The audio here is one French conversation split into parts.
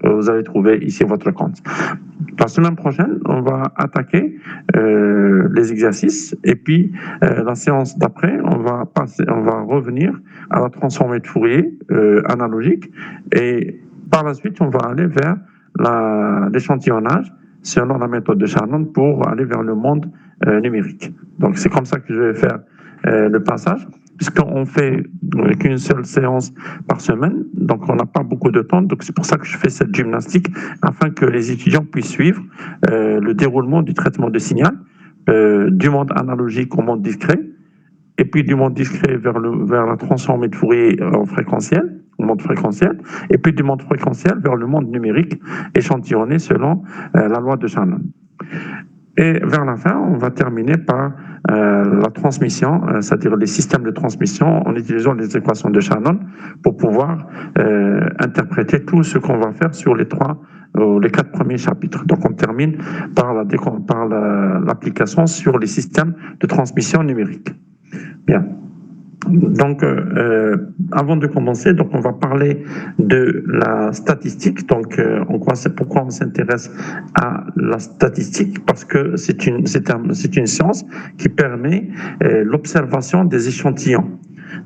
vous allez trouver ici votre compte. La semaine prochaine, on va attaquer les exercices et puis la séance d'après, on va revenir à la transformée de Fourier analogique et par la suite, on va aller vers l'échantillonnage selon la méthode de Shannon pour aller vers le monde numérique. Donc, c'est comme ça que je vais faire le passage, puisqu'on fait qu'une seule séance par semaine, donc on n'a pas beaucoup de temps, donc c'est pour ça que je fais cette gymnastique, afin que les étudiants puissent suivre le déroulement du traitement de signal, du monde analogique au monde discret, et puis du monde discret vers la transformée de Fourier en fréquentiel, au monde fréquentiel, et puis du monde fréquentiel vers le monde numérique échantillonné selon la loi de Shannon. Et vers la fin, on va terminer par la transmission, c'est-à-dire les systèmes de transmission en utilisant les équations de Shannon pour pouvoir interpréter tout ce qu'on va faire sur les 4 premiers chapitres. Donc on termine par l'application sur les systèmes de transmission numérique. Bien. Donc, avant de commencer, donc on va parler de la statistique. Donc, pourquoi on s'intéresse à la statistique? Parce que c'est une science qui permet l'observation des échantillons.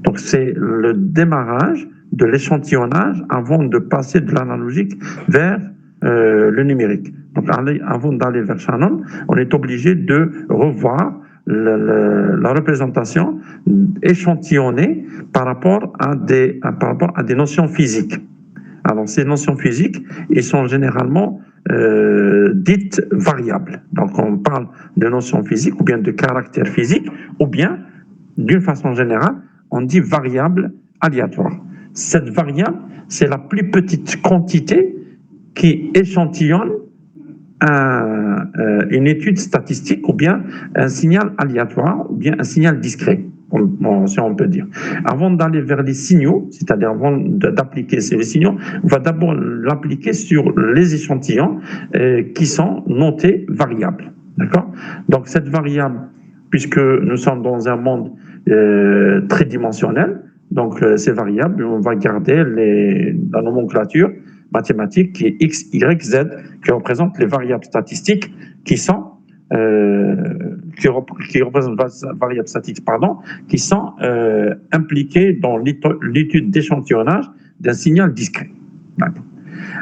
Donc, c'est le démarrage de l'échantillonnage avant de passer de l'analogique vers le numérique. Donc, avant d'aller vers Shannon, on est obligé de revoir la représentation échantillonnée par rapport à des notions physiques. Alors, ces notions physiques, elles sont généralement dites variables. Donc, on parle de notions physiques ou bien de caractères physiques, ou bien, d'une façon générale, on dit variable aléatoire. Cette variable, c'est la plus petite quantité qui échantillonne une étude statistique ou bien un signal aléatoire ou bien un signal discret, si on peut dire. Avant d'aller vers les signaux, c'est-à-dire avant d'appliquer ces signaux, on va d'abord l'appliquer sur les échantillons qui sont notés variables. D'accord? Donc cette variable, puisque nous sommes dans un monde tridimensionnel, donc ces variables, on va garder la nomenclature mathématique qui est x, y, z, qui représente les variables statistiques qui représentent variables statistiques, qui sont impliquées dans l'étude d'échantillonnage d'un signal discret.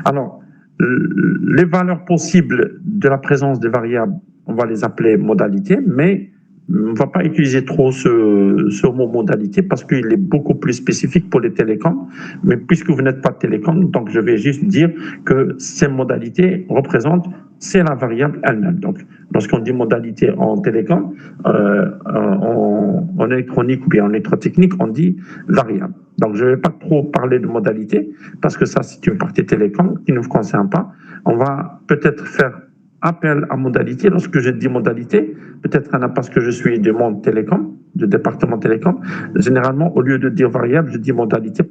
Alors, les valeurs possibles de la présence des variables, on va les appeler modalités, mais on ne va pas utiliser trop ce mot modalité parce qu'il est beaucoup plus spécifique pour les télécoms. Mais puisque vous n'êtes pas télécom, donc je vais juste dire que ces modalités représentent, c'est la variable elle-même. Donc, lorsqu'on dit modalité en télécom, en électronique ou bien en électrotechnique, on dit variable. Donc, je ne vais pas trop parler de modalité parce que ça, c'est une partie télécom qui ne vous concerne pas. On va peut-être faire appel à modalité. Lorsque je dis modalité, peut-être parce que je suis du monde télécom, du département télécom, généralement, au lieu de dire variable, je dis modalité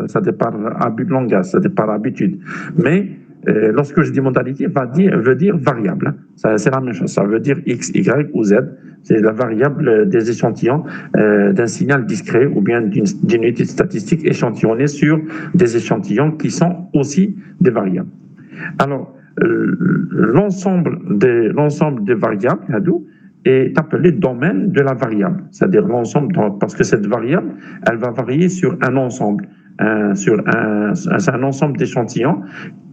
ça dépend abus de langage, ça dépend habitude. Mais lorsque je dis modalité, veut dire variable. C'est la même chose, ça veut dire X, Y ou Z. C'est la variable des échantillons d'un signal discret ou bien d'une étude statistique échantillonnée sur des échantillons qui sont aussi des variables. Alors, l'ensemble des variables est appelé domaine de la variable, c'est-à-dire l'ensemble, parce que cette variable, elle va varier sur un ensemble, sur un ensemble d'échantillons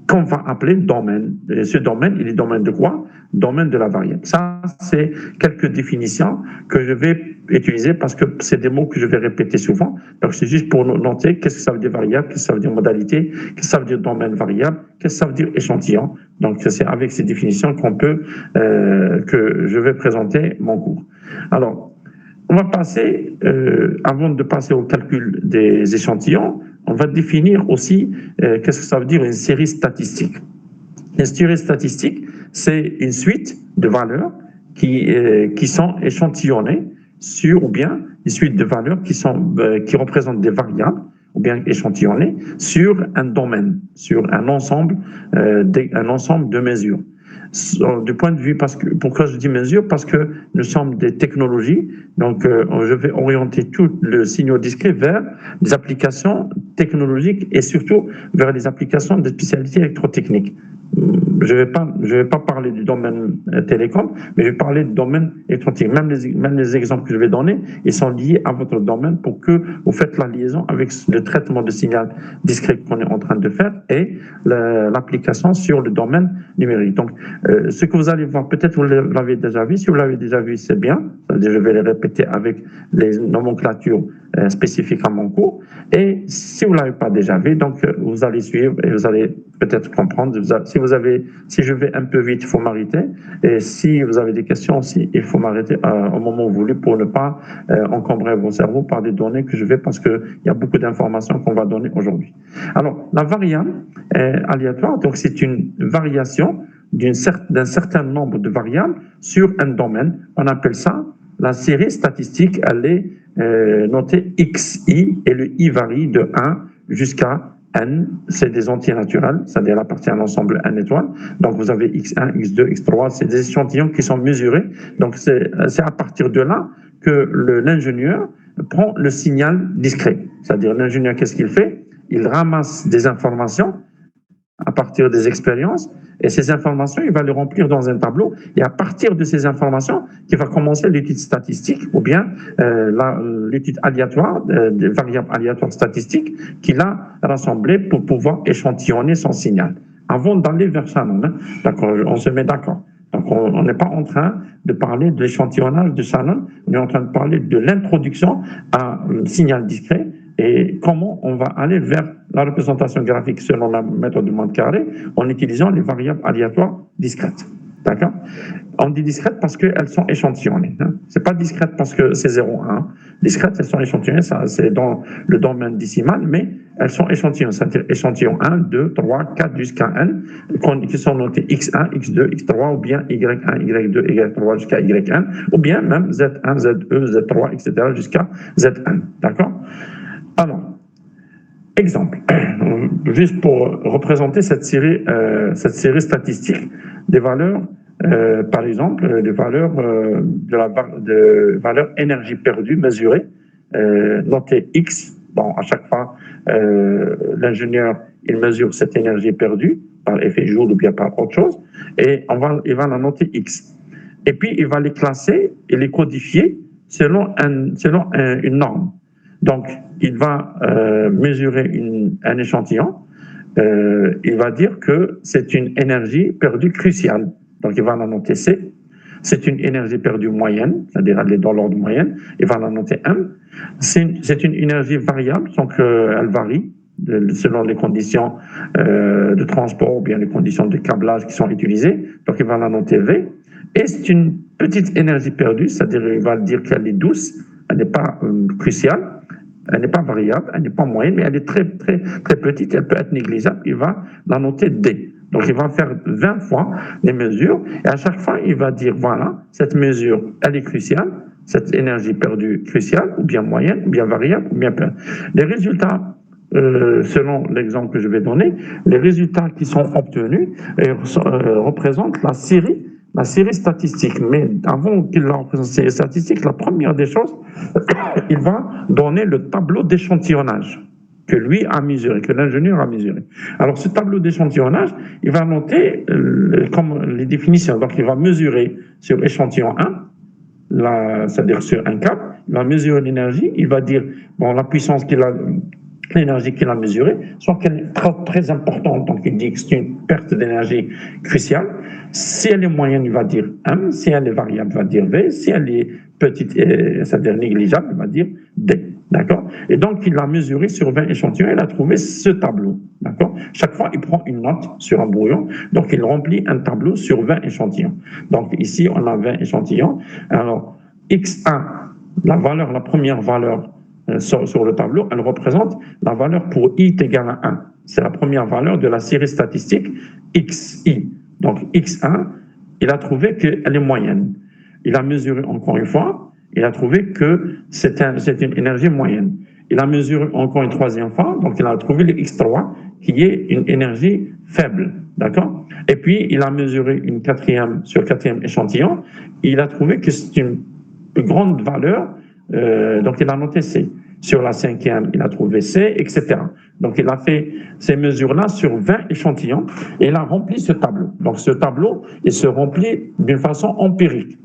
qu'on va appeler domaine. Et ce domaine, il est domaine de quoi? Domaine de la variable. Ça, c'est quelques définitions que je vais utiliser parce que c'est des mots que je vais répéter souvent. Donc, c'est juste pour noter qu'est-ce que ça veut dire variable, qu'est-ce que ça veut dire modalité, qu'est-ce que ça veut dire domaine variable, qu'est-ce que ça veut dire échantillon. Donc, c'est avec ces définitions que je vais présenter mon cours. Alors, on va passer, avant de passer au calcul des échantillons, on va définir aussi qu'est-ce que ça veut dire une série statistique. Une série statistique, c'est une suite de valeurs qui sont échantillonnées ou bien une suite de valeurs qui représentent des variables ou bien échantillonnées sur un domaine, sur un ensemble de mesures. du point de vue, pourquoi je dis mesure? Parce que nous sommes des technologies, donc je vais orienter tout le signal discret vers des applications technologiques et surtout vers les applications de spécialités électrotechniques. Je vais pas parler du domaine télécom, mais je vais parler du domaine électronique. Même les exemples que je vais donner, ils sont liés à votre domaine pour que vous faites la liaison avec le traitement de signal discret qu'on est en train de faire et l'application sur le domaine numérique. Donc, ce que vous allez voir, peut-être vous l'avez déjà vu. Si vous l'avez déjà vu, c'est bien. C'est-à-dire, je vais les répéter avec les nomenclatures spécifiques à mon cours. Et si vous l'avez pas déjà vu, donc vous allez suivre et vous allez peut-être comprendre. Si je vais un peu vite, il faut m'arrêter. Et si vous avez des questions aussi, il faut m'arrêter au moment voulu pour ne pas encombrer vos cerveaux par des données que je vais, parce qu'il y a beaucoup d'informations qu'on va donner aujourd'hui. Alors, la variable aléatoire, donc c'est une variation d'un certain nombre de variables sur un domaine. On appelle ça la série statistique. Elle est notée XI et le I varie de 1 jusqu'à N, c'est des entiers naturels, c'est-à-dire elle appartient à l'ensemble N étoiles. Donc vous avez X1, X2, X3, c'est des échantillons qui sont mesurés. Donc c'est à partir de là que l'ingénieur prend le signal discret. C'est-à-dire l'ingénieur, qu'est-ce qu'il fait? Il ramasse des informations à partir des expériences, et ces informations, il va les remplir dans un tableau, et à partir de ces informations, il va commencer l'étude statistique, ou bien l'étude aléatoire, des variables aléatoires statistiques, qu'il a rassemblées pour pouvoir échantillonner son signal. Avant d'aller vers Shannon, hein, d'accord, on se met d'accord. Donc, on n'est pas en train de parler de l'échantillonnage de Shannon, on est en train de parler de l'introduction à un signal discret, et comment on va aller vers la représentation graphique selon la méthode de Monte Carré en utilisant les variables aléatoires discrètes. D'accord? On dit discrètes parce qu'elles sont échantillonnées. Hein. Ce n'est pas discrète parce que c'est 0, 1. Discrètes, elles sont échantillonnées, c'est dans le domaine décimal, mais elles sont échantillonnées, c'est-à-dire échantillons 1, 2, 3, 4 jusqu'à N, qui sont notés X1, X2, X3, ou bien Y1, Y2, Y3 jusqu'à Yn, ou bien même Z1, ZE, Z3, etc. jusqu'à Zn. D'accord? Alors, exemple, juste pour représenter cette série statistique des valeurs, par exemple, des valeurs de valeur énergie perdue mesurée, notée X. Bon, à chaque fois, l'ingénieur, il mesure cette énergie perdue par effet Joule ou bien par autre chose, et il va la noter X. Et puis, il va les classer et les codifier selon une norme. Donc, il va mesurer un échantillon, il va dire que c'est une énergie perdue cruciale. Donc, il va la noter C. C'est une énergie perdue moyenne, c'est-à-dire elle est dans l'ordre moyenne, il va la noter M. C'est une énergie variable, donc elle varie selon les conditions de transport ou bien les conditions de câblage qui sont utilisées, donc il va la noter V. Et c'est une petite énergie perdue, c'est-à-dire il va dire qu'elle est douce, elle n'est pas cruciale, elle n'est pas variable, elle n'est pas moyenne, mais elle est très, très, très petite, elle peut être négligeable, il va la noter D. Donc, il va faire 20 fois les mesures, et à chaque fois, il va dire, voilà, cette mesure, elle est cruciale, cette énergie perdue cruciale, ou bien moyenne, ou bien variable, ou bien peu. Les résultats, selon l'exemple que je vais donner, les résultats qui sont obtenus représentent la série statistique. Mais avant qu'il la représente série statistique, la première des choses, il va donner le tableau d'échantillonnage que lui a mesuré, que l'ingénieur a mesuré. Alors, ce tableau d'échantillonnage, il va noter comme les définitions. Donc, il va mesurer sur échantillon 1, c'est-à-dire sur un cap, il va mesurer l'énergie, il va dire, bon, la puissance qu'il a, l'énergie qu'il a mesurée, soit qu'elle est très, très importante, donc il dit que c'est une perte d'énergie cruciale. Si elle est moyenne, il va dire M, si elle est variable, il va dire V, si elle est petite, c'est-à-dire négligeable, il va dire D. D'accord? Et donc, il a mesuré sur 20 échantillons, il a trouvé ce tableau. D'accord? Chaque fois, il prend une note sur un brouillon, donc il remplit un tableau sur 20 échantillons. Donc, ici, on a 20 échantillons. Alors, X1, la première valeur sur le tableau, elle représente la valeur pour I est égal à 1. C'est la première valeur de la série statistique XI. Donc, X1, il a trouvé qu'elle est moyenne. Il a mesuré encore une fois, il a trouvé que c'est une énergie moyenne. Il a mesuré encore une troisième fois, donc il a trouvé le X3, qui est une énergie faible. D'accord? Et puis, il a mesuré sur le quatrième échantillon. Il a trouvé que c'est une grande valeur, donc il a noté C. Sur la cinquième, il a trouvé C, etc. Donc, il a fait ces mesures-là sur 20 échantillons et il a rempli ce tableau. Donc, ce tableau, il se remplit d'une façon empirique.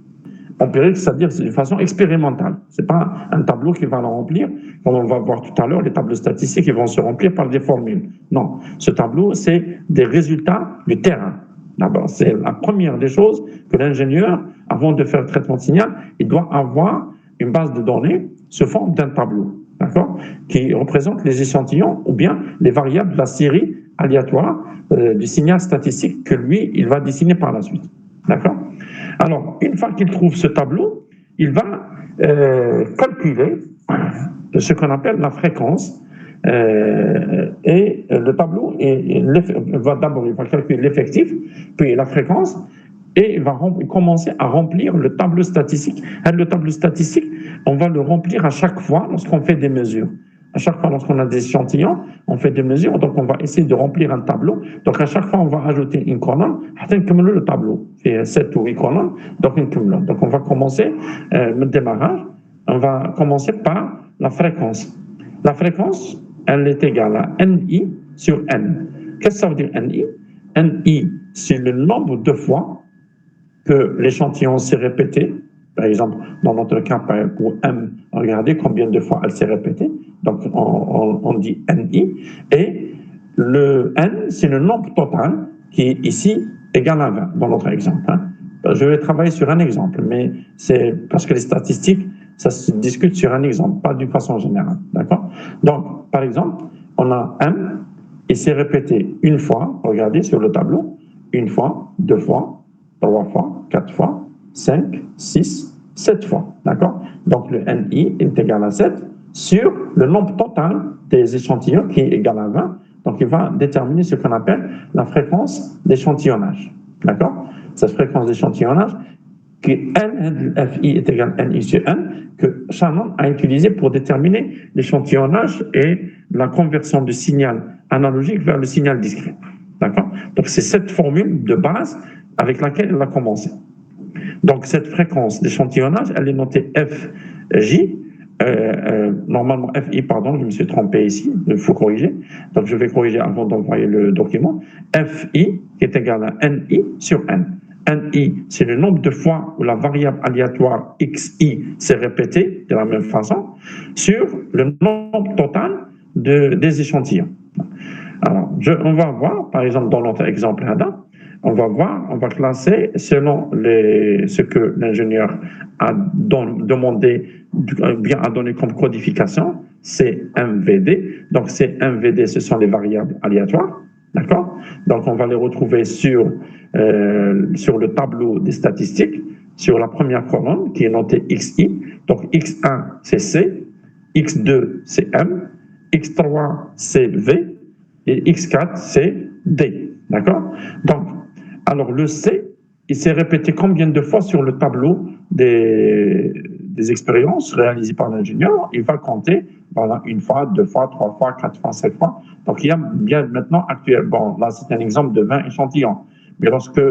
Empirique, c'est-à-dire d'une façon expérimentale. Ce n'est pas un tableau qui va le remplir, comme on va voir tout à l'heure, les tableaux statistiques qui vont se remplir par des formules. Non, ce tableau, c'est des résultats du terrain. D'abord, c'est la première des choses que l'ingénieur, avant de faire le traitement de signal, il doit avoir une base de données sous forme d'un tableau, d'accord, qui représente les échantillons ou bien les variables de la série aléatoire du signal statistique que lui, il va dessiner par la suite. D'accord? Alors, une fois qu'il trouve ce tableau, il va calculer ce qu'on appelle la fréquence. Et le tableau, d'abord, il va calculer l'effectif, puis la fréquence, et il va commencer à remplir le tableau statistique. Et le tableau statistique, on va le remplir à chaque fois lorsqu'on fait des mesures. À chaque fois, lorsqu'on a des échantillons, on fait des mesures, donc on va essayer de remplir un tableau. Donc à chaque fois, on va ajouter une colonne, afin de cumuler le tableau. Il y a 7 ou 8 colonnes, donc une colonne. Donc on va commencer le démarrage, on va commencer par la fréquence. La fréquence, elle est égale à NI sur N. Qu'est-ce que ça veut dire NI? NI, c'est le nombre de fois que l'échantillon s'est répété. Par exemple, dans notre cas, pour M, regardez combien de fois elle s'est répétée. Donc, on dit NI. Et le N, c'est le nombre total qui est ici égal à 20, dans notre exemple. Je vais travailler sur un exemple, mais c'est parce que les statistiques, ça se discute sur un exemple, pas d'une façon générale. D'accord? Donc, par exemple, on a M, il s'est répété une fois, regardez sur le tableau, une fois, 2 fois, 3 fois, 4 fois, 5, 6, 7 fois. D'accord? Donc, le NI est égal à 7 sur le nombre total des échantillons qui est égal à 20. Donc, il va déterminer ce qu'on appelle la fréquence d'échantillonnage. D'accord? Cette fréquence d'échantillonnage, que NFI est égal à NI sur N, que Shannon a utilisé pour déterminer l'échantillonnage et la conversion du signal analogique vers le signal discret. D'accord? Donc, c'est cette formule de base avec laquelle elle a commencé. Donc, cette fréquence d'échantillonnage, elle est notée FJ. Normalement, FI, pardon, je me suis trompé ici, il faut corriger. Donc, je vais corriger avant d'envoyer le document. FI qui est égal à NI sur N. NI, c'est le nombre de fois où la variable aléatoire XI s'est répétée de la même façon sur le nombre total des échantillons. Alors, on va voir, par exemple, dans notre exemple là, on va classer selon ce que l'ingénieur a demandé, bien a donné comme codification, c'est MVD. Donc, c'est MVD, ce sont les variables aléatoires. D'accord? Donc, on va les retrouver sur le tableau des statistiques, sur la première colonne qui est notée XI. Donc, X1, c'est C, X2, c'est M, X3, c'est V, et X4, c'est D. D'accord? Donc, alors le C, il s'est répété combien de fois sur le tableau des expériences réalisées par l'ingénieur? Il va compter, voilà, 1 fois, 2 fois, 3 fois, 4 fois, 7 fois. Donc, il y a bien maintenant actuellement, là, c'est un exemple de 20 échantillons. Mais lorsque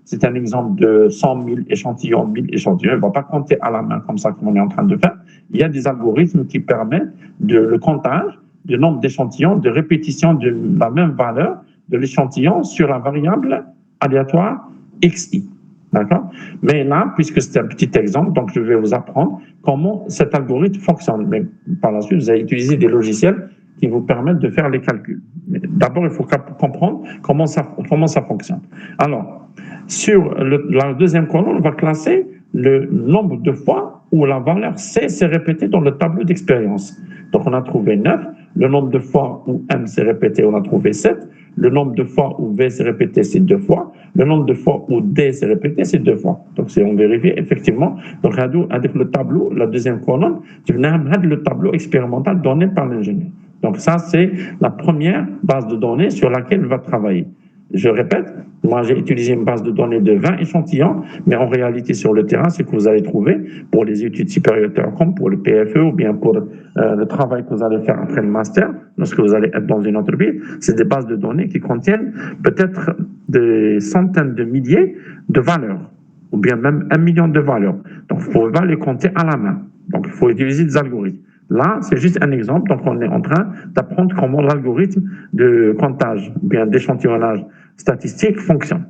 c'est un exemple de 100 000 échantillons, 1000 échantillons, il ne va pas compter à la main comme ça, comme on est en train de faire. Il y a des algorithmes qui permettent le comptage du nombre d'échantillons, de répétition de la même valeur de l'échantillon sur la variable aléatoire XI. D'accord? Mais là, puisque c'est un petit exemple, donc je vais vous apprendre comment cet algorithme fonctionne. Mais par la suite, vous allez utiliser des logiciels qui vous permettent de faire les calculs. D'abord, il faut comprendre comment ça fonctionne. Alors, sur la deuxième colonne, on va classer le nombre de fois où la valeur C s'est répétée dans le tableau d'expérience. Donc, on a trouvé 9. Le nombre de fois où M s'est répété, on a trouvé 7. Le nombre de fois où V s'est répété, c'est 2 fois. Le nombre de fois où D s'est répété, c'est 2 fois. Donc, si on vérifie, effectivement, donc, avec le tableau, la deuxième colonne, tu viens le tableau expérimental donné par l'ingénieur. Donc, ça, c'est la première base de données sur laquelle il va travailler. Je répète, moi j'ai utilisé une base de données de 20 échantillons, mais en réalité sur le terrain, ce que vous allez trouver pour les études supérieures comme pour le PFE ou bien pour le travail que vous allez faire après le master, lorsque vous allez être dans une entreprise, c'est des bases de données qui contiennent peut-être des centaines de milliers de valeurs, ou bien même 1 million de valeurs. Donc, vous ne pouvez pas les compter à la main. Donc, il faut utiliser des algorithmes. Là, c'est juste un exemple. Donc, on est en train d'apprendre comment l'algorithme de comptage, ou bien d'échantillonnage statistique fonctionne.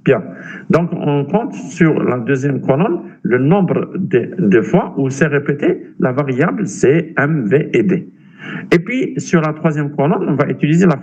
Bien. Donc, on compte sur la deuxième colonne le nombre de fois où c'est répété la variable C, M, V et D. Et puis, sur la troisième colonne, on va utiliser la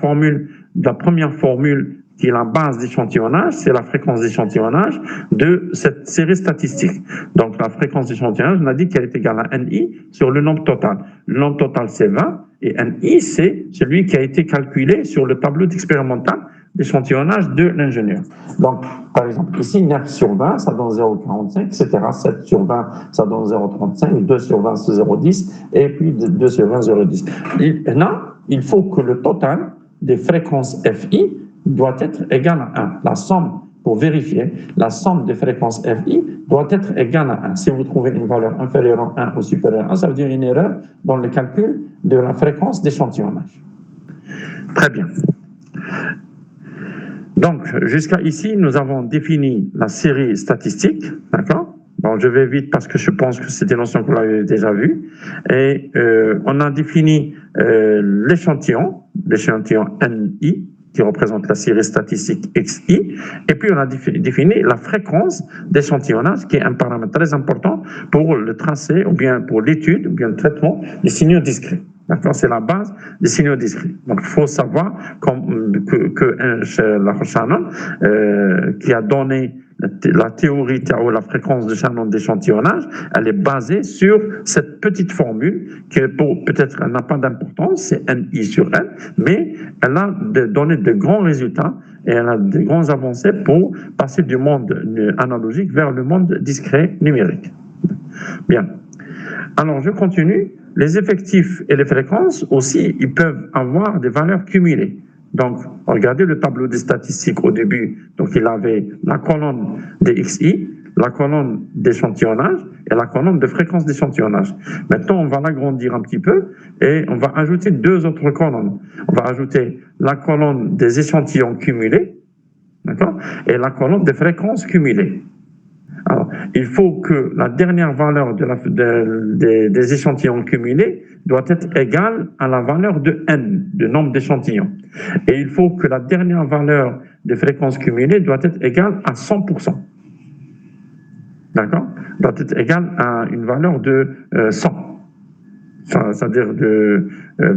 première formule qui est la base d'échantillonnage, c'est la fréquence d'échantillonnage de cette série statistique. Donc, la fréquence d'échantillonnage, on a dit qu'elle est égale à NI sur le nombre total. Le nombre total, c'est 20, et NI, c'est celui qui a été calculé sur le tableau d'expérimental d'échantillonnage de l'ingénieur. Donc, par exemple, ici, 9 sur 20, ça donne 0,45, etc. 7 sur 20, ça donne 0,35, 2 sur 20, c'est 0,10, et puis 2 sur 20, 0,10. Là, il faut que le total des fréquences FI doit être égal à 1. La somme, pour vérifier, la somme des fréquences FI doit être égale à 1. Si vous trouvez une valeur inférieure à 1 ou supérieure à 1, ça veut dire une erreur dans le calcul de la fréquence d'échantillonnage. Très bien. Donc, jusqu'à ici, nous avons défini la série statistique, d'accord? Bon, je vais vite parce que je pense que c'est des notions que vous l'avez déjà vues. Et on a défini l'échantillon NI, qui représente la série statistique XI, et puis on a défini la fréquence d'échantillonnage, qui est un paramètre très important pour le tracé, ou bien pour l'étude, ou bien le traitement des signaux discrets. D'accord, c'est la base des signaux discrets. Donc, il faut savoir que la Shannon, qui a donné la théorie ou la fréquence de Shannon d'échantillonnage, elle est basée sur cette petite formule qui, peut-être, elle n'a pas d'importance, c'est NI sur N, mais elle a donné de grands résultats et elle a de grandes avancées pour passer du monde analogique vers le monde discret numérique. Bien. Alors, je continue. Les effectifs et les fréquences aussi, ils peuvent avoir des valeurs cumulées. Donc, regardez le tableau des statistiques au début. Donc, il avait la colonne des XI, la colonne d'échantillonnage et la colonne de fréquence d'échantillonnage. Maintenant, on va l'agrandir un petit peu et on va ajouter deux autres colonnes. On va ajouter la colonne des échantillons cumulés, d'accord, et la colonne des fréquences cumulées. Alors, il faut que la dernière valeur des échantillons cumulés doit être égale à la valeur de n, de nombre d'échantillons. Et il faut que la dernière valeur des fréquences cumulées doit être égale à 100%. D'accord? Doit être égale à une valeur de 100. C'est-à-dire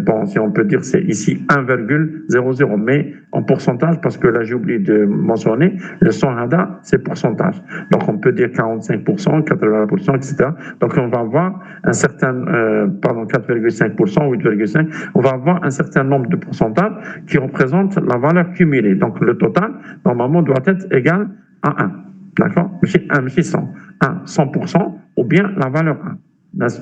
bon, si on peut dire, c'est ici 1,00, mais en pourcentage, parce que là, j'ai oublié de mentionner, le 100 ADA, c'est pourcentage. Donc, on peut dire 45%, 80%, etc. Donc, on va avoir un certain, 4,5%, 8,5%, on va avoir un certain nombre de pourcentages qui représentent la valeur cumulée. Donc, le total, normalement, doit être égal à 1. D'accord? Monsieur 100. 100%, ou bien la valeur 1.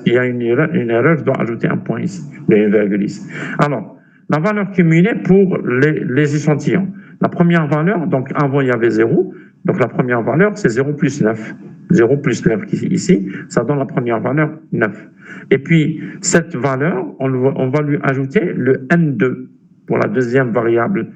Il y a une erreur, je dois ajouter un point ici, de 1,1. Alors, la valeur cumulée pour les échantillons. La première valeur, donc avant il y avait 0, donc la première valeur c'est 0 plus 9. 0 plus 9 ici, ça donne la première valeur 9. Et puis, cette valeur, on va lui ajouter le N2 pour la deuxième variable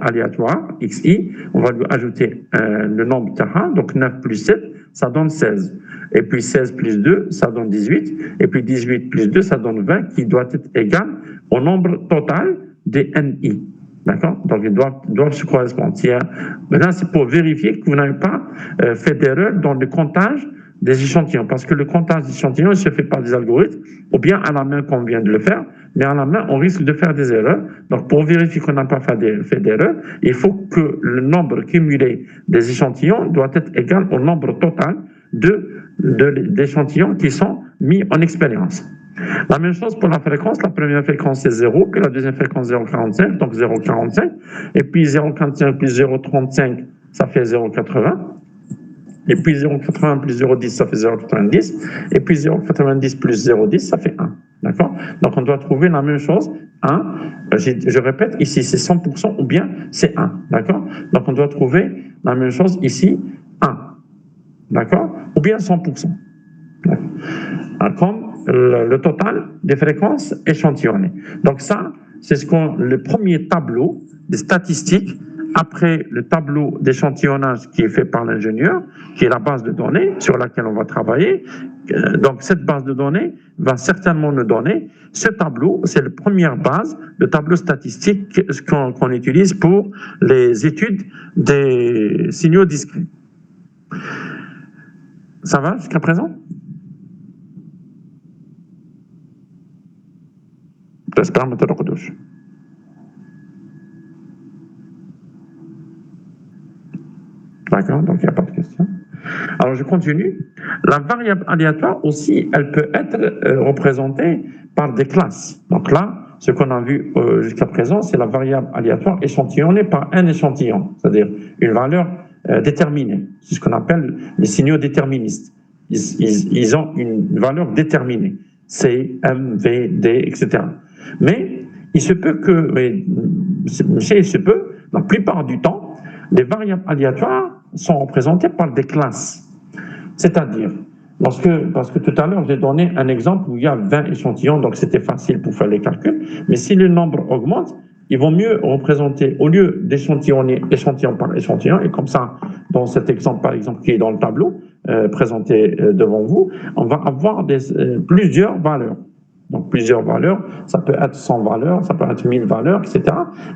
aléatoire, XI. On va lui ajouter le nombre Taha, donc 9 plus 7, ça donne 16. Et puis 16 plus 2, ça donne 18. Et puis 18 plus 2, ça donne 20, qui doit être égal au nombre total des NI. D'accord? Donc, ils doivent se correspondre. Maintenant, c'est pour vérifier que vous n'avez pas fait d'erreur dans le comptage des échantillons. Parce que le comptage des échantillons ne se fait pas des algorithmes, ou bien à la main qu'on vient de le faire, mais à la main, on risque de faire des erreurs. Donc, pour vérifier qu'on n'a pas fait d'erreur, il faut que le nombre cumulé des échantillons doit être égal au nombre total d'échantillons qui sont mis en expérience. La même chose pour la fréquence. La première fréquence c'est 0, puis la deuxième fréquence 0,45, donc 0,45. Et puis 0,45 plus 0,35, ça fait 0,80. Et puis 0,80 plus 0,10, ça fait 0,90. Et puis 0,90 plus 0,10, ça fait 1. D'accord? Donc on doit trouver la même chose. 1, je répète, ici c'est 100% ou bien c'est 1. D'accord? Donc on doit trouver la même chose ici, 1. D'accord? Ou bien 100%. Comme le total des fréquences échantillonnées. Donc ça, c'est le premier tableau des statistiques après le tableau d'échantillonnage qui est fait par l'ingénieur, qui est la base de données sur laquelle on va travailler. Donc, cette base de données va certainement nous donner ce tableau. C'est la première base, le tableau statistique qu'on utilise pour les études des signaux discrets. Ça va jusqu'à présent? J'espère que tu D'accord, donc il n'y a pas de question. Alors je continue. La variable aléatoire aussi, elle peut être représentée par des classes. Donc là, ce qu'on a vu jusqu'à présent, c'est la variable aléatoire échantillonnée par un échantillon, c'est-à-dire une valeur déterminée. C'est ce qu'on appelle les signaux déterministes. Ils ont une valeur déterminée, C, M, V, D, etc. Mais il se peut que, la plupart du temps, les variables aléatoires sont représentées par des classes. C'est-à-dire, parce que tout à l'heure, j'ai donné un exemple où il y a 20 échantillons, donc c'était facile pour faire les calculs, mais si le nombre augmente, il vaut mieux représenter, au lieu d'échantillonner échantillon par échantillon, et comme ça, dans cet exemple, par exemple, qui est dans le tableau, présenté devant vous, on va avoir plusieurs valeurs. Donc, plusieurs valeurs, ça peut être 100 valeurs, ça peut être 1000 valeurs, etc.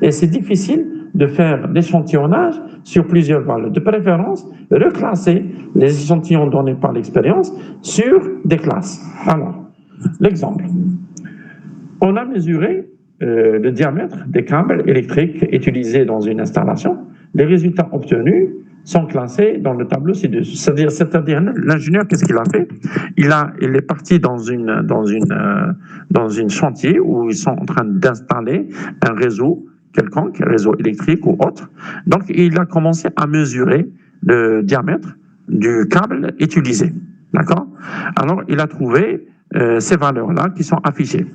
Et c'est difficile de faire l'échantillonnage sur plusieurs valeurs. De préférence, reclasser les échantillons donnés par l'expérience sur des classes. Alors, l'exemple. On a mesuré le diamètre des câbles électriques utilisés dans une installation. Les résultats obtenus sont classés dans le tableau ci-dessus. C'est-à-dire, l'ingénieur, qu'est-ce qu'il a fait? Il est parti dans une chantier où ils sont en train d'installer un réseau quelconque, un réseau électrique ou autre. Donc, il a commencé à mesurer le diamètre du câble utilisé. D'accord? Alors, il a trouvé ces valeurs-là qui sont affichées.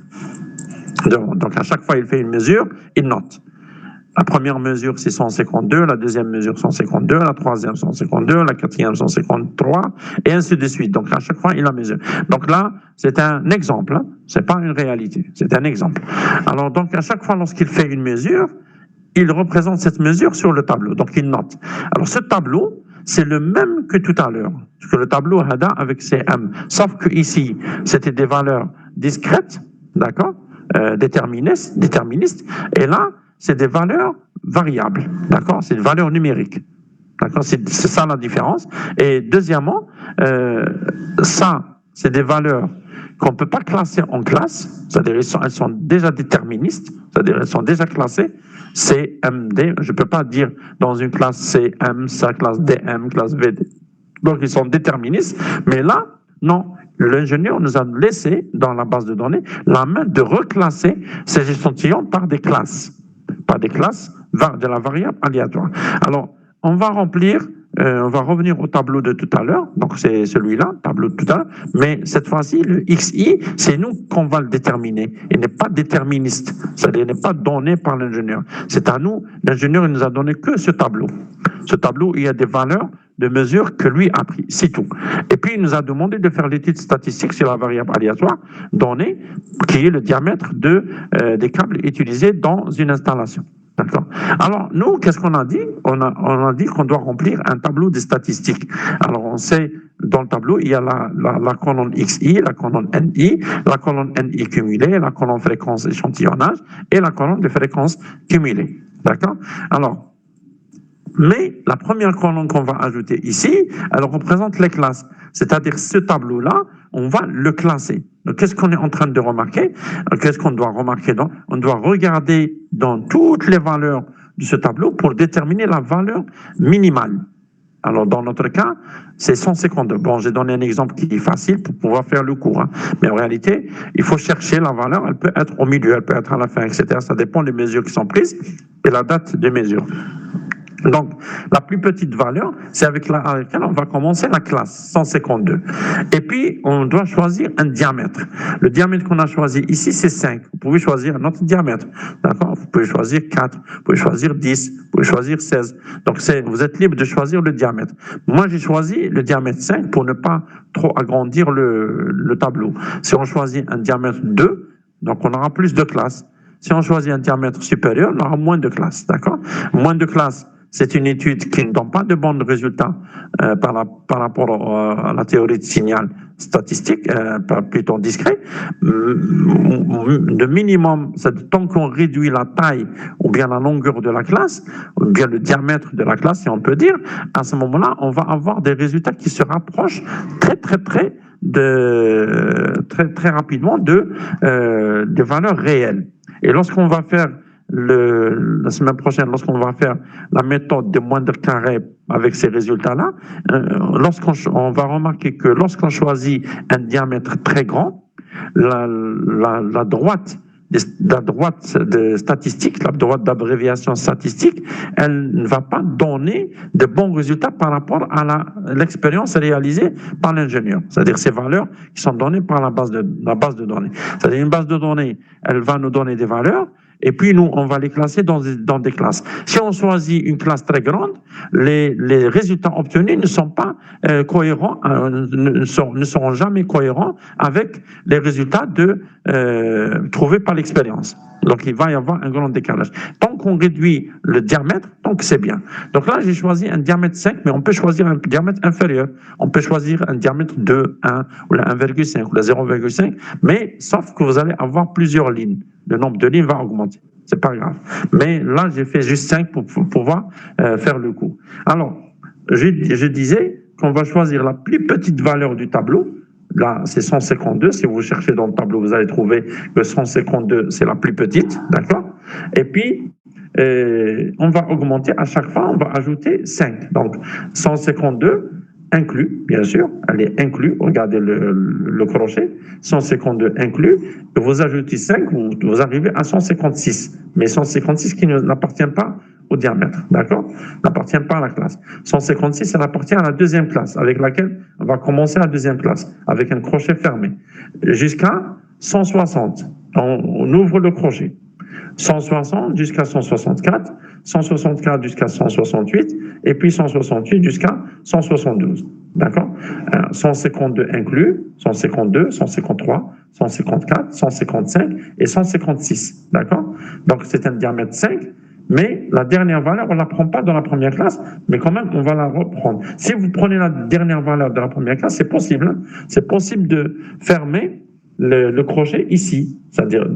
Donc, à chaque fois, il fait une mesure, il note. La première mesure, c'est 152, la deuxième mesure, 152, la troisième, 152, la quatrième, 153, et ainsi de suite. Donc, à chaque fois, il la mesure. Donc là, c'est un exemple, hein? C'est pas une réalité, c'est un exemple. Alors, donc, à chaque fois, lorsqu'il fait une mesure, il représente cette mesure sur le tableau, donc il note. Alors, ce tableau, c'est le même que tout à l'heure, que le tableau HADA avec CM, sauf que ici, c'était des valeurs discrètes, d'accord, déterministes, et là, c'est des valeurs variables, d'accord? C'est des valeurs numériques, d'accord? C'est ça la différence. Et deuxièmement, ça, c'est des valeurs qu'on ne peut pas classer en classe, c'est-à-dire elles sont déjà déterministes, c'est-à-dire elles sont déjà classées, C, M, D. Je ne peux pas dire dans une classe C, M, ça, classe D, M, classe V, D. Donc, ils sont déterministes, mais là, non. L'ingénieur nous a laissé, dans la base de données, la main de reclasser ces échantillons par des classes de la variable aléatoire. Alors, on va revenir au tableau de tout à l'heure, donc c'est celui-là, tableau de tout à l'heure, mais cette fois-ci, le XI, c'est nous qu'on va le déterminer. Il n'est pas déterministe, c'est-à-dire il n'est pas donné par l'ingénieur. C'est à nous, l'ingénieur, il nous a donné que ce tableau. Ce tableau, il y a des valeurs de mesure que lui a pris, c'est tout. Et puis, il nous a demandé de faire l'étude statistique sur la variable aléatoire donnée, qui est le diamètre des câbles utilisés dans une installation. D'accord. Alors, nous, qu'est-ce qu'on a dit? On a dit qu'on doit remplir un tableau de statistiques. Alors, on sait, dans le tableau, il y a la colonne XI, la colonne NI, la colonne NI cumulée, la colonne fréquence échantillonnage et la colonne de fréquence cumulée. D'accord? Alors, mais la première colonne qu'on va ajouter ici, elle représente les classes. C'est-à-dire ce tableau-là, on va le classer. Donc, qu'est-ce qu'on est en train de remarquer? Qu'est-ce qu'on doit remarquer? On doit regarder dans toutes les valeurs de ce tableau pour déterminer la valeur minimale. Alors, dans notre cas, c'est 152. Bon, j'ai donné un exemple qui est facile pour pouvoir faire le cours. Hein. Mais en réalité, il faut chercher la valeur. Elle peut être au milieu, elle peut être à la fin, etc. Ça dépend des mesures qui sont prises et la date des mesures. Donc, la plus petite valeur, c'est avec laquelle on va commencer la classe, 152. Et puis, on doit choisir un diamètre. Le diamètre qu'on a choisi ici, c'est 5. Vous pouvez choisir un autre diamètre. D'accord? Vous pouvez choisir 4, vous pouvez choisir 10, vous pouvez choisir 16. Donc, vous êtes libre de choisir le diamètre. Moi, j'ai choisi le diamètre 5 pour ne pas trop agrandir le tableau. Si on choisit un diamètre 2, donc on aura plus de classes. Si on choisit un diamètre supérieur, on aura moins de classes. D'accord? Moins de classes. c'est une étude qui ne donne pas de bons résultats par rapport à la théorie de signal statistique, plutôt discret. Le minimum, c'est tant qu'on réduit la taille ou bien la longueur de la classe, ou bien le diamètre de la classe, si on peut dire, à ce moment-là, on va avoir des résultats qui se rapprochent très rapidement de valeurs réelles. Et lorsqu'on va faire la semaine prochaine, lorsqu'on va faire la méthode de moindre carré avec ces résultats-là, on va remarquer que lorsqu'on choisit un diamètre très grand, la droite de statistique, la droite d'abréviation statistique, elle ne va pas donner de bons résultats par rapport à l'expérience réalisée par l'ingénieur. C'est-à-dire ces valeurs qui sont données par la base de données. C'est-à-dire une base de données, elle va nous donner des valeurs, et puis nous, on va les classer dans des classes. Si on choisit une classe très grande, les résultats obtenus ne sont pas cohérents, ne seront jamais cohérents avec les résultats trouvés par l'expérience. Donc, il va y avoir un grand décalage. Tant qu'on réduit le diamètre, donc c'est bien. Donc là, j'ai choisi un diamètre 5, mais on peut choisir un diamètre inférieur. On peut choisir un diamètre de 1, ou la 1,5, ou la 0,5, mais sauf que vous allez avoir plusieurs lignes. Le nombre de lignes va augmenter. C'est pas grave. Mais là, j'ai fait juste 5 pour pouvoir faire le coup. Alors, je disais qu'on va choisir la plus petite valeur du tableau. Là, c'est 152. Si vous cherchez dans le tableau, vous allez trouver que 152, c'est la plus petite. D'accord? Et puis, on va augmenter à chaque fois, on va ajouter 5. Donc, 152 inclus, bien sûr, elle est inclus, regardez le crochet, 152 inclus, vous ajoutez 5, vous arrivez à 156, mais 156 qui n'appartient pas au diamètre, d'accord? N'appartient pas à la classe. 156, elle appartient à la deuxième classe, avec laquelle on va commencer la deuxième classe, avec un crochet fermé, jusqu'à 160. On ouvre le crochet. 160 jusqu'à 164, 164 jusqu'à 168, et puis 168 jusqu'à 172. D'accord? 152 inclus, 152, 153, 154, 155 et 156. D'accord? Donc, c'est un diamètre 5, mais la dernière valeur, on ne la prend pas dans la première classe, mais quand même, on va la reprendre. Si vous prenez la dernière valeur de la première classe, c'est possible. Hein? C'est possible de fermer le crochet ici, c'est-à-dire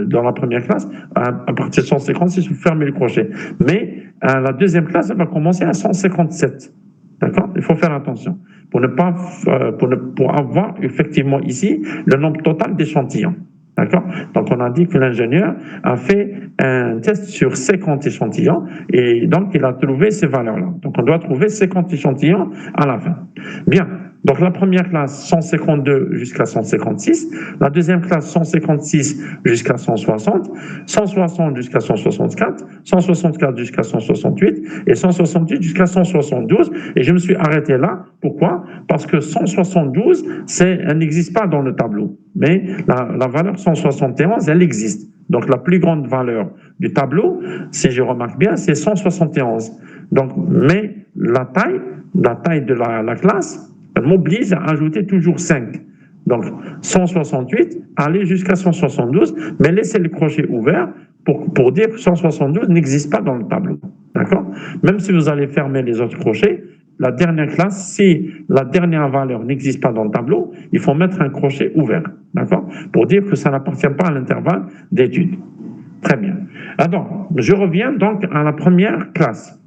dans la première classe, à partir de 156, vous fermez le crochet. Mais la deuxième classe, elle va commencer à 157. D'accord? Il faut faire attention pour avoir effectivement ici le nombre total d'échantillons. D'accord? Donc, on a dit que l'ingénieur a fait un test sur 50 échantillons et donc il a trouvé ces valeurs-là. Donc, on doit trouver 50 échantillons à la fin. Bien. Donc, la première classe, 152 jusqu'à 156. La deuxième classe, 156 jusqu'à 160. 160 jusqu'à 164. 164 jusqu'à 168. Et 168 jusqu'à 172. Et je me suis arrêté là. Pourquoi? Parce que 172, elle n'existe pas dans le tableau. Mais la valeur 171, elle existe. Donc, la plus grande valeur du tableau, si je remarque bien, c'est 171. Donc, mais la taille de la classe, m'oblige à ajouter toujours 5. Donc, 168, aller jusqu'à 172, mais laissez le crochet ouvert pour dire que 172 n'existe pas dans le tableau. D'accord? Même si vous allez fermer les autres crochets, la dernière classe, si la dernière valeur n'existe pas dans le tableau, il faut mettre un crochet ouvert. D'accord? Pour dire que ça n'appartient pas à l'intervalle d'étude. Très bien. Alors, je reviens donc à la première classe.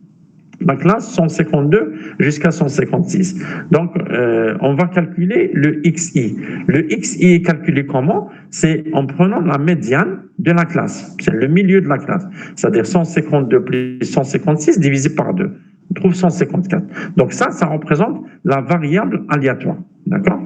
La classe 152 jusqu'à 156. Donc, on va calculer le XI. Le XI est calculé comment? C'est en prenant la médiane de la classe. C'est le milieu de la classe. C'est-à-dire 152 plus 156 divisé par 2. On trouve 154. Donc ça représente la variable aléatoire. D'accord?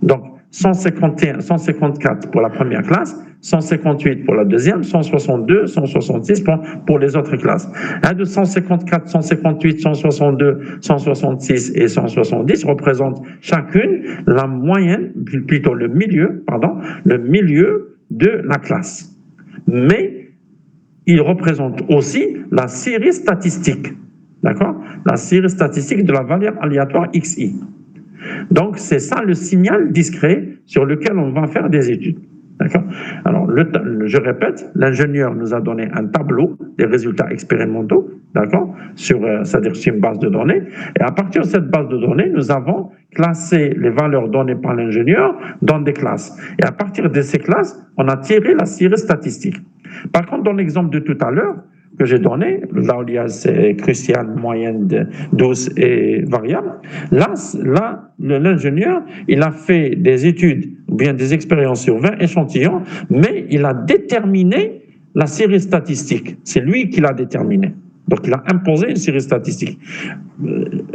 Donc, 154 pour la première classe, 158 pour la deuxième, 162, 166 pour les autres classes. De 154, 158, 162, 166 et 170 représentent chacune la moyenne, plutôt le milieu de la classe. Mais ils représentent aussi la série statistique. D'accord? La série statistique de la valeur aléatoire XI. Donc, c'est ça le signal discret sur lequel on va faire des études. D'accord? Alors, je répète, l'ingénieur nous a donné un tableau des résultats expérimentaux, d'accord? C'est-à-dire sur une base de données. Et à partir de cette base de données, nous avons classé les valeurs données par l'ingénieur dans des classes. Et à partir de ces classes, on a tiré la série statistique. Par contre, dans l'exemple de tout à l'heure, que j'ai donné, là où il y a ces cruciales, moyennes, douces et variables, là l'ingénieur, il a fait des études, ou bien des expériences sur 20 échantillons, mais il a déterminé la série statistique. C'est lui qui l'a déterminé. Donc, il a imposé une série statistique.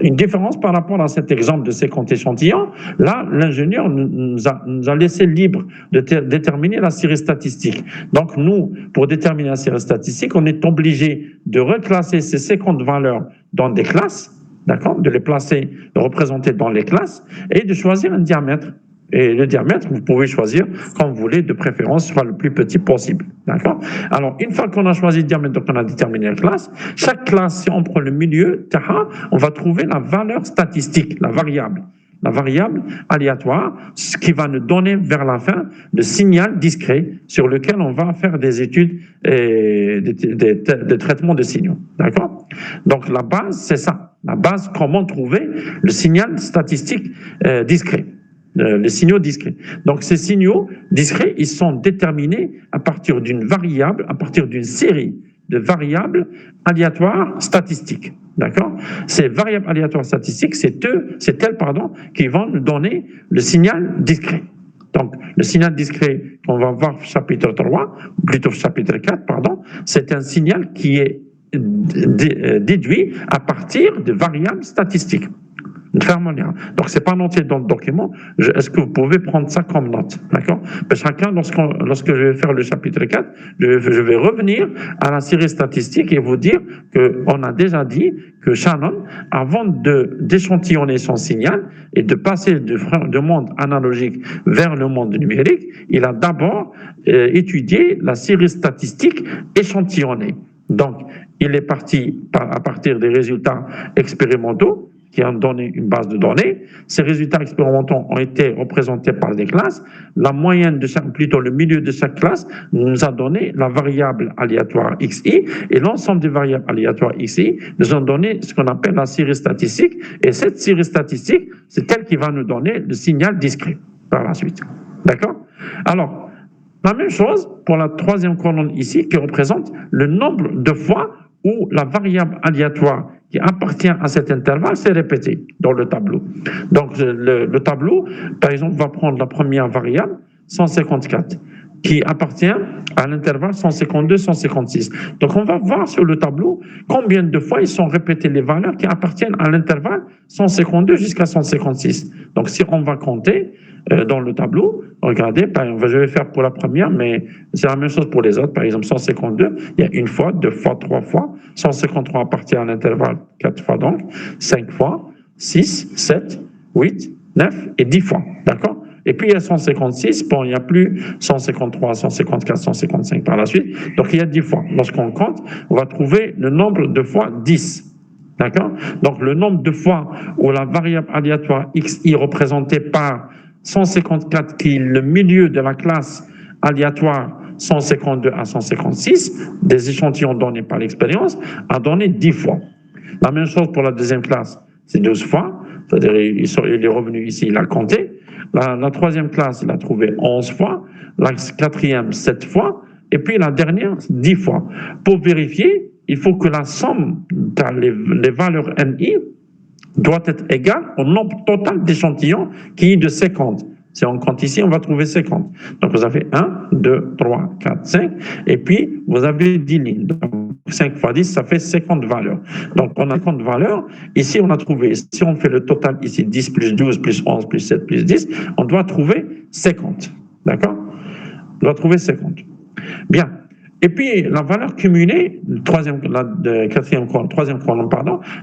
Une différence par rapport à cet exemple de 50 échantillons, là, l'ingénieur nous a laissé libre de déterminer la série statistique. Donc, nous, pour déterminer la série statistique, on est obligé de reclasser ces 50 valeurs dans des classes, d'accord, de les placer, de représenter dans les classes, et de choisir un diamètre. Et le diamètre, vous pouvez choisir quand vous voulez, de préférence, soit le plus petit possible. D'accord? Alors, une fois qu'on a choisi le diamètre, donc on a déterminé la classe, chaque classe, si on prend le milieu, on va trouver la valeur statistique, la variable aléatoire, ce qui va nous donner vers la fin le signal discret sur lequel on va faire des études et des traitements de signaux. D'accord? Donc, la base, c'est ça. La base, comment trouver le signal statistique discret. Les signaux discrets. Donc, ces signaux discrets, ils sont déterminés à partir d'une variable, à partir d'une série de variables aléatoires statistiques. D'accord? Ces variables aléatoires statistiques, c'est elles, qui vont nous donner le signal discret. Donc, le signal discret qu'on va voir au chapitre 3, ou plutôt au chapitre 4, c'est un signal qui est déduit à partir de variables statistiques. Donc, c'est pas noté dans le document. Est-ce que vous pouvez prendre ça comme note? D'accord? Chacun, lorsque je vais faire le chapitre 4, je vais revenir à la série statistique et vous dire qu'on a déjà dit que Shannon, avant d'échantillonner son signal et de passer du monde analogique vers le monde numérique, il a d'abord étudié la série statistique échantillonnée. Donc, il est parti à partir des résultats expérimentaux qui ont donné une base de données. Ces résultats expérimentaux ont été représentés par des classes. La moyenne le milieu de chaque classe nous a donné la variable aléatoire XI, et l'ensemble des variables aléatoires XI nous ont donné ce qu'on appelle la série statistique, et cette série statistique, c'est elle qui va nous donner le signal discret par la suite. D'accord? Alors, la même chose pour la troisième colonne ici, qui représente le nombre de fois où la variable aléatoire qui appartient à cet intervalle s'est répétée dans le tableau. Donc, le tableau, par exemple, va prendre la première variable, 154, qui appartient à l'intervalle 152-156. Donc, on va voir sur le tableau combien de fois ils sont répétés les valeurs qui appartiennent à l'intervalle 152 jusqu'à 156. Donc, si on va compter dans le tableau, regardez, je vais faire pour la première, mais c'est la même chose pour les autres. Par exemple, 152, il y a une fois, deux fois, trois fois. 153 appartient à l'intervalle 4 fois donc, 5 fois, 6, 7, 8, 9 et 10 fois. D'accord? Et puis il y a 156, il n'y a plus 153, 154, 155 par la suite. Donc il y a 10 fois. Lorsqu'on compte, on va trouver le nombre de fois 10. D'accord? Donc le nombre de fois où la variable aléatoire XI représentée par 154, qui est le milieu de la classe aléatoire 152 à 156, des échantillons donnés par l'expérience, a donné 10 fois. La même chose pour la deuxième classe, c'est 12 fois, c'est-à-dire il est revenu ici, il a compté. La troisième classe, il a trouvé 11 fois, la quatrième 7 fois, et puis la dernière 10 fois. Pour vérifier, il faut que la somme des valeurs MI doit être égale au nombre total d'échantillons qui est de 50. Si on compte ici, on va trouver 50. Donc, vous avez 1, 2, 3, 4, 5, et puis vous avez 10 lignes. Donc, 5 fois 10, ça fait 50 valeurs. Donc, on a 50 valeurs. Ici, on a trouvé, si on fait le total ici, 10 plus 12 plus 11 plus 7 plus 10, on doit trouver 50. D'accord? On doit trouver 50. Bien. Et puis, la valeur cumulée, troisième colonne,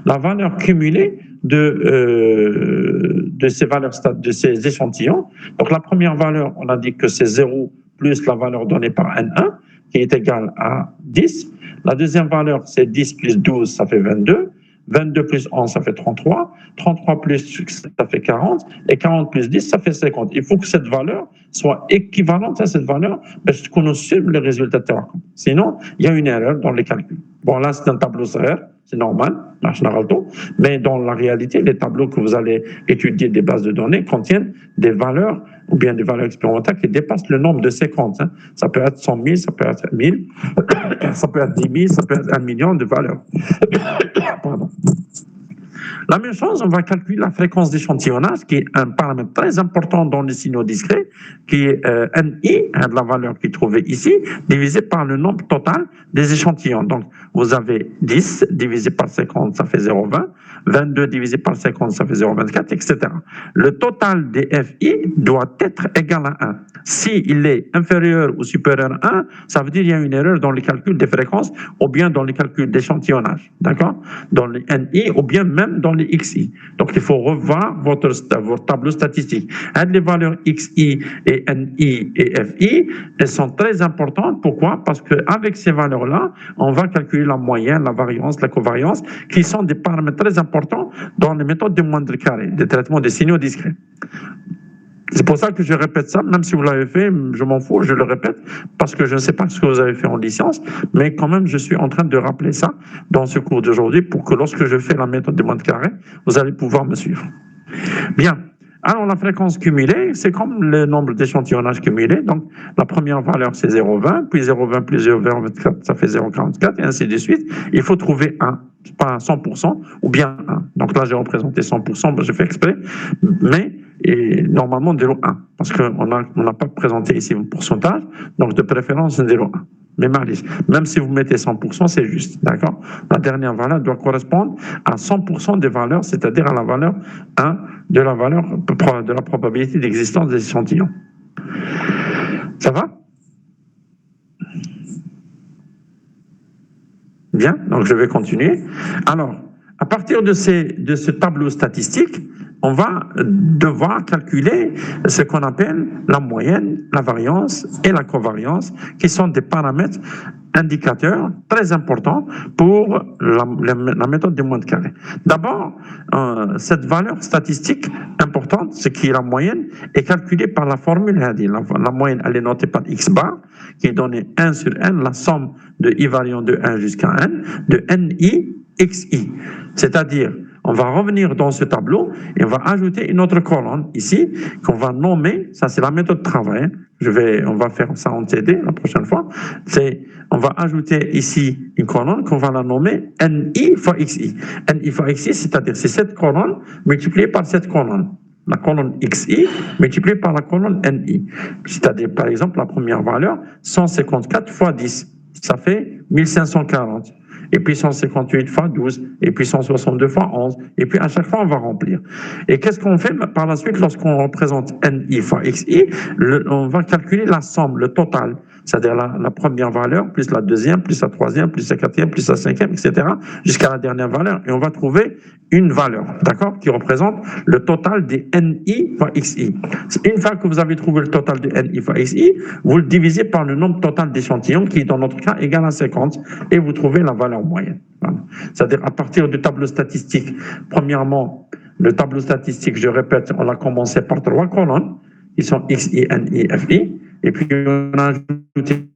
la valeur cumulée de ces valeurs, de ces échantillons. Donc, la première valeur, on a dit que c'est 0 plus la valeur donnée par N1, qui est égale à 10. La deuxième valeur, c'est 10 plus 12, ça fait 22. 22 plus 11, ça fait 33. 33 plus, ça fait 40. Et 40 plus 10, ça fait 50. Il faut que cette valeur soit équivalente à cette valeur parce qu'on assume le résultat de la compte. Sinon, il y a une erreur dans les calculs. Bon, là, c'est un tableau serré, c'est normal, mais dans la réalité, les tableaux que vous allez étudier des bases de données contiennent des valeurs ou bien des valeurs expérimentales qui dépassent le nombre de séquences. Hein. Ça peut être 100 000, ça peut être 1000, ça peut être 10 000, ça peut être 1 million de valeurs. Pardon. La même chose, on va calculer la fréquence d'échantillonnage, qui est un paramètre très important dans les signaux discrets, qui est NI, de la valeur qui est trouvée ici, divisé par le nombre total des échantillons. Donc, vous avez 10 divisé par 50, ça fait 0,20. 22 divisé par 50, ça fait 0,24, etc. Le total des FI doit être égal à 1. S'il est inférieur ou supérieur à 1, ça veut dire qu'il y a une erreur dans les calculs des fréquences ou bien dans les calculs d'échantillonnage, d'accord? Dans les NI ou bien même dans les XI. Donc, il faut revoir votre tableau statistique. Les valeurs XI et NI et FI, elles sont très importantes. Pourquoi? Parce qu'avec ces valeurs-là, on va calculer la moyenne, la variance, la covariance, qui sont des paramètres très importants dans les méthodes de moindre carré, des traitements des signaux discrets. C'est pour ça que je répète ça, même si vous l'avez fait, je m'en fous, je le répète, parce que je ne sais pas ce que vous avez fait en licence, mais quand même, je suis en train de rappeler ça dans ce cours d'aujourd'hui pour que lorsque je fais la méthode de moindre carré, vous allez pouvoir me suivre. Bien. Alors, la fréquence cumulée, c'est comme le nombre d'échantillonnages cumulés. Donc, la première valeur, c'est 0,20, puis 0,20 plus 0,24, ça fait 0,44, et ainsi de suite. Il faut trouver 1, pas 100%, ou bien 1. Donc là, j'ai représenté 100%, j'ai fait exprès, mais normalement 0,1, parce qu'on n'a pas présenté ici le pourcentage, donc de préférence, c'est 0,1. Mais même si vous mettez 100%, c'est juste, d'accord? La dernière valeur doit correspondre à 100% des valeurs, c'est-à-dire à la valeur 1 de la valeur de la probabilité d'existence des échantillons. Ça va? Bien, donc je vais continuer. Alors, à partir de ce tableau statistique, on va devoir calculer ce qu'on appelle la moyenne, la variance et la covariance, qui sont des paramètres indicateurs très importants pour la méthode des moindres carrés. D'abord, cette valeur statistique importante, ce qui est la moyenne, est calculée par la formule. La moyenne, elle est notée par x bar, qui est donnée 1 sur n, la somme de i variant de 1 jusqu'à n, de ni xi. C'est-à-dire, on va revenir dans ce tableau et on va ajouter une autre colonne ici qu'on va nommer, ça c'est la méthode de travail, on va faire ça en TD la prochaine fois, on va ajouter ici une colonne qu'on va la nommer NI fois XI. NI fois XI, c'est-à-dire c'est cette colonne multipliée par cette colonne. La colonne XI multipliée par la colonne NI. C'est-à-dire, par exemple, la première valeur, 154 fois 10, ça fait 1540. Et puis 158 fois 12, et puis 162 fois 11, et puis à chaque fois, on va remplir. Et qu'est-ce qu'on fait par la suite lorsqu'on représente NI fois XI? On va calculer la somme, le total, c'est-à-dire la première valeur, plus la deuxième, plus la troisième, plus la quatrième, plus la cinquième, etc., jusqu'à la dernière valeur, et on va trouver une valeur, d'accord, qui représente le total des NI fois XI. Une fois que vous avez trouvé le total de NI fois XI, vous le divisez par le nombre total d'échantillons, qui dans notre cas égal à 50, et vous trouvez la valeur moyenne. Voilà. C'est-à-dire à partir du tableau statistique, premièrement, le tableau statistique, je répète, on a commencé par 3 colonnes, qui sont XI, NI, FI, et puis on a ajouté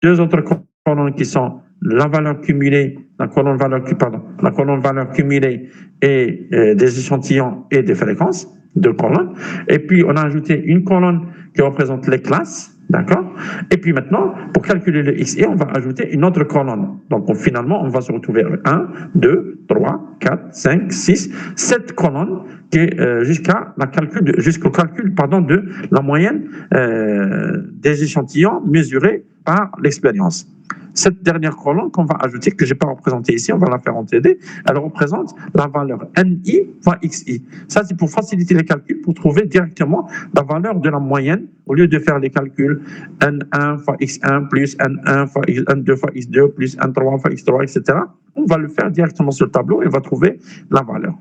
2 autres colonnes qui sont la valeur cumulée, la colonne valeur cumulée et des échantillons et des fréquences, 2 colonnes. Et puis, on a ajouté une colonne qui représente les classes, d'accord? Et puis maintenant, pour calculer le XI, on va ajouter une autre colonne. Donc, finalement, on va se retrouver avec 1, 2, 3, 4, 5, 6, 7 colonnes qui est jusqu'au calcul de la moyenne des échantillons mesurés par l'expérience. Cette dernière colonne qu'on va ajouter, que je n'ai pas représentée ici, on va la faire en TD, elle représente la valeur NI fois XI. Ça, c'est pour faciliter les calculs, pour trouver directement la valeur de la moyenne, au lieu de faire les calculs N1 fois X1 plus N1 fois N2 fois X2 plus N3 fois X3, etc. On va le faire directement sur le tableau et on va trouver la valeur.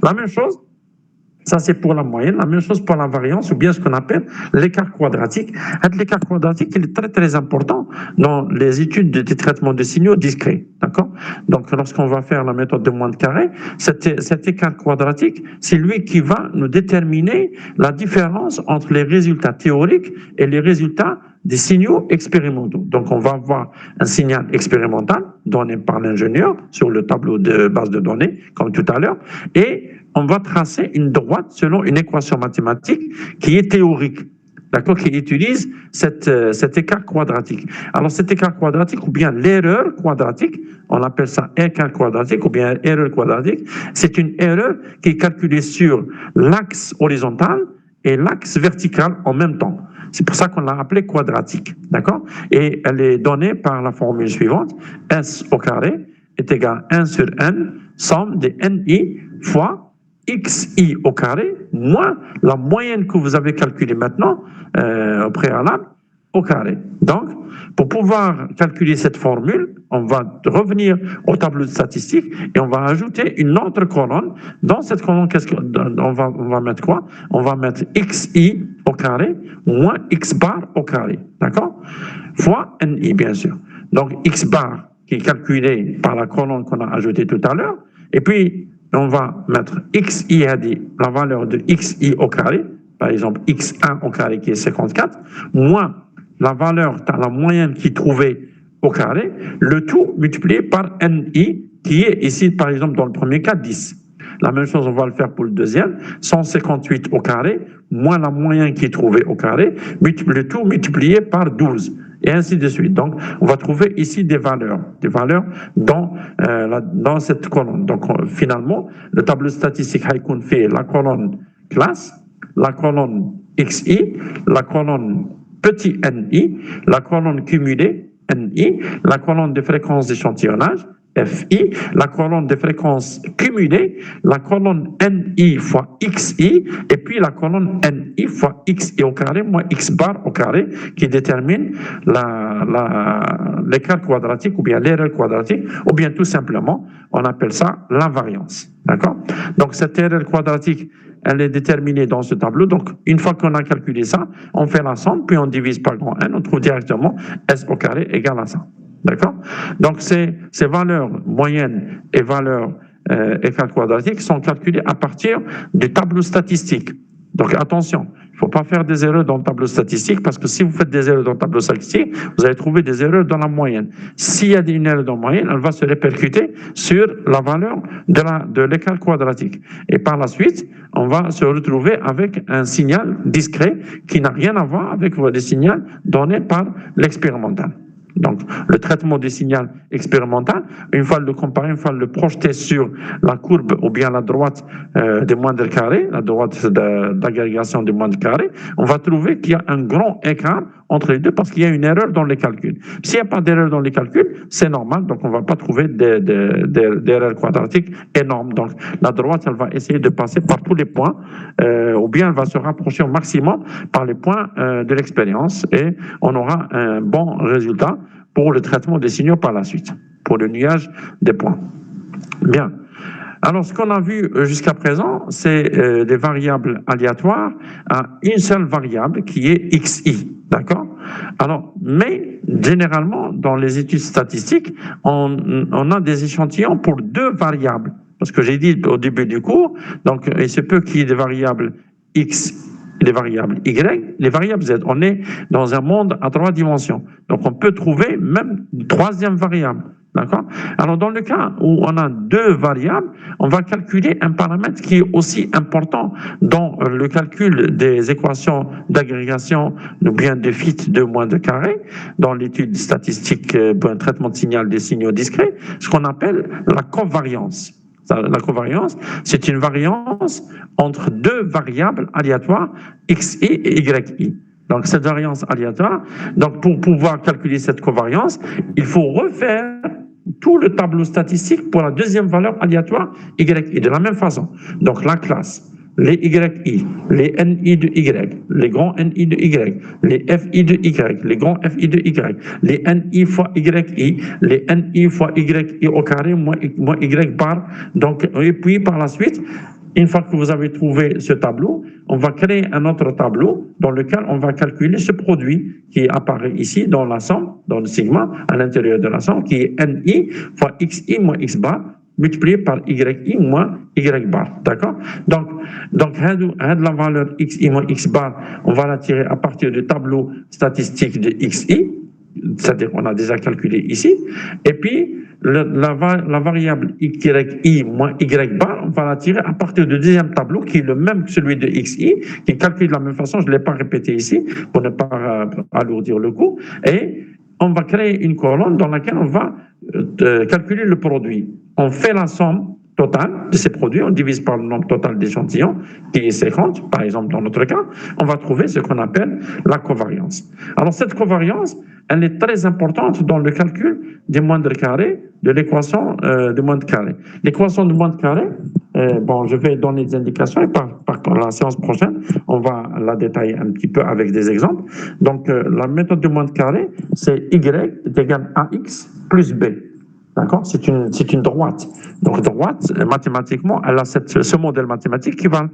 La même chose, Ça, c'est pour la moyenne. La même chose pour la variance, ou bien ce qu'on appelle l'écart quadratique. L'écart quadratique, il est très, très important dans les études des traitements de signaux discrets. D'accord? Donc, lorsqu'on va faire la méthode de moins de carré, cet écart quadratique, c'est lui qui va nous déterminer la différence entre les résultats théoriques et les résultats des signaux expérimentaux. Donc, on va avoir un signal expérimental donné par l'ingénieur sur le tableau de base de données, comme tout à l'heure, et on va tracer une droite selon une équation mathématique qui est théorique, d'accord, qui utilise cet écart quadratique. Alors, cet écart quadratique ou bien l'erreur quadratique, on appelle ça écart quadratique ou bien erreur quadratique, c'est une erreur qui est calculée sur l'axe horizontal et l'axe vertical en même temps. C'est pour ça qu'on l'a appelée quadratique, d'accord? Et elle est donnée par la formule suivante, S au carré est égal à 1 sur n, somme des NI fois xi au carré moins la moyenne que vous avez calculée maintenant au préalable au carré. Donc, pour pouvoir calculer cette formule, on va revenir au tableau de statistiques et on va ajouter une autre colonne. Dans cette colonne, on va mettre quoi? On va mettre xi au carré moins x bar au carré, d'accord? Fois ni, bien sûr. Donc, x bar qui est calculé par la colonne qu'on a ajoutée tout à l'heure, et puis on va mettre xi a dit la valeur de xi au carré, par exemple x1 au carré qui est 54, moins la valeur, la moyenne qui est trouvée au carré, le tout multiplié par ni, qui est ici, par exemple, dans le premier cas, 10. La même chose, on va le faire pour le deuxième, 158 au carré, moins la moyenne qui est trouvée au carré, le tout multiplié par 12. Et ainsi de suite. Donc, on va trouver ici des valeurs dans cette colonne. Donc, finalement, le tableau statistique Haikun fait la colonne classe, la colonne XI, la colonne petit ni, la colonne cumulée ni, la colonne de fréquence d'échantillonnage FI, la colonne de fréquence cumulée, la colonne NI fois XI, et puis la colonne NI fois XI au carré moins X bar au carré, qui détermine l'écart quadratique, ou bien l'erreur quadratique, ou bien tout simplement, on appelle ça la variance. D'accord? Donc, cette erreur quadratique, elle est déterminée dans ce tableau. Donc, une fois qu'on a calculé ça, on fait la somme, puis on divise par grand N, on trouve directement S au carré égale à ça. D'accord? Donc, ces valeurs moyennes et valeurs écart quadratique sont calculées à partir du tableau statistique. Donc, attention, il ne faut pas faire des erreurs dans le tableau statistique, parce que si vous faites des erreurs dans le tableau statistique, vous allez trouver des erreurs dans la moyenne. S'il y a une erreur dans la moyenne, elle va se répercuter sur la valeur de l'écart quadratique. Et par la suite, on va se retrouver avec un signal discret qui n'a rien à voir avec les signaux donnés par l'expérimental. Donc, le traitement du signal expérimental, une fois le comparer, une fois le projeter sur la courbe ou bien la droite des moindres carrés, la droite d'agrégation des moindres carrés, on va trouver qu'il y a un grand écart entre les deux parce qu'il y a une erreur dans les calculs. S'il n'y a pas d'erreur dans les calculs, c'est normal, donc on ne va pas trouver d'erreur quadratique énorme. Donc, la droite, elle va essayer de passer par tous les points ou bien elle va se rapprocher au maximum par les points de l'expérience et on aura un bon résultat pour le traitement des signaux par la suite, pour le nuage des points. Bien. Alors, ce qu'on a vu jusqu'à présent, c'est des variables aléatoires à une seule variable qui est xi, d'accord? Alors, mais généralement, dans les études statistiques, on a des échantillons pour deux variables. Parce que j'ai dit au début du cours, donc il se peut qu'il y ait des variables x les variables y, les variables z. On est dans un monde à 3 dimensions. Donc, on peut trouver même une troisième variable. D'accord? Alors, dans le cas où on a deux variables, on va calculer un paramètre qui est aussi important dans le calcul des équations d'agrégation ou bien de Fitt de moins de carré, dans l'étude statistique, traitement de signal des signaux discrets, ce qu'on appelle la covariance. La covariance, c'est une variance entre deux variables aléatoires, xi et yi. Donc, cette variance aléatoire, donc pour pouvoir calculer cette covariance, il faut refaire tout le tableau statistique pour la deuxième valeur aléatoire, yi, de la même façon. Donc, la classe, les yi, les ni de y, les grands ni de y, les fi de y, les grands fi de y, les ni fois yi, les ni fois yi au carré moins y bar. Donc, et puis par la suite, Une fois que vous avez trouvé ce tableau, on va créer un autre tableau dans lequel on va calculer ce produit qui apparaît ici dans la somme, dans le sigma, à l'intérieur de la somme, qui est NI fois XI moins X bar, multiplié par YI moins Y bar. D'accord? Donc la valeur XI moins X bar, on va la tirer à partir du tableau statistique de XI, c'est-à-dire qu'on a déjà calculé ici, et puis la variable YI moins Y bar, on va la tirer à partir du deuxième tableau qui est le même que celui de XI, qui calcule de la même façon, je ne l'ai pas répété ici pour ne pas alourdir le coût, et on va créer une colonne dans laquelle on va calculer le produit. On fait la somme totale de ces produits, on divise par le nombre total d'échantillons, qui est 50, par exemple dans notre cas, on va trouver ce qu'on appelle la covariance. Alors cette covariance, elle est très importante dans le calcul des moindres carrés de l'équation de moindre carré. L'équation de moindre carré, je vais donner des indications et par la séance prochaine, on va la détailler un petit peu avec des exemples. Donc la méthode de moindre carré, c'est Y est égal à AX plus B. D'accord? C'est une droite. Donc, droite, mathématiquement, elle a ce modèle mathématique qui va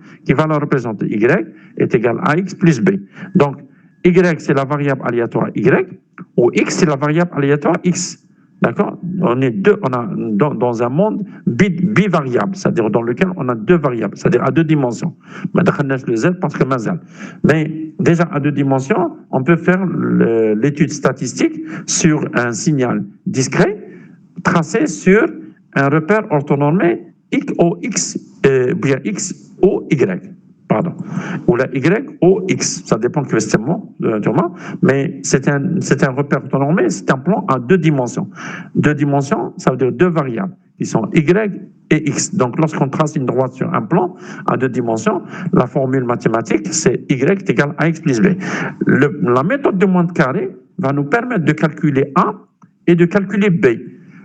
la représenter. Y est égal à X plus B. Donc, Y, c'est la variable aléatoire Y, ou X, c'est la variable aléatoire X. D'accord? On est dans un monde bivariable, c'est-à-dire dans lequel on a deux variables, c'est-à-dire à deux dimensions. Mais le Z parce que mazal. Mais déjà à deux dimensions, on peut faire l'étude statistique sur un signal discret tracé sur un repère orthonormé X ou X, bien X ou Y, pardon, ou la Y ou X, ça dépend question, mais c'est un repère orthonormé, c'est un plan à deux dimensions. Deux dimensions, ça veut dire deux variables qui sont Y et X. Donc, lorsqu'on trace une droite sur un plan à deux dimensions, la formule mathématique, c'est Y est égal à X plus B. La méthode de moindre carré va nous permettre de calculer A et de calculer B.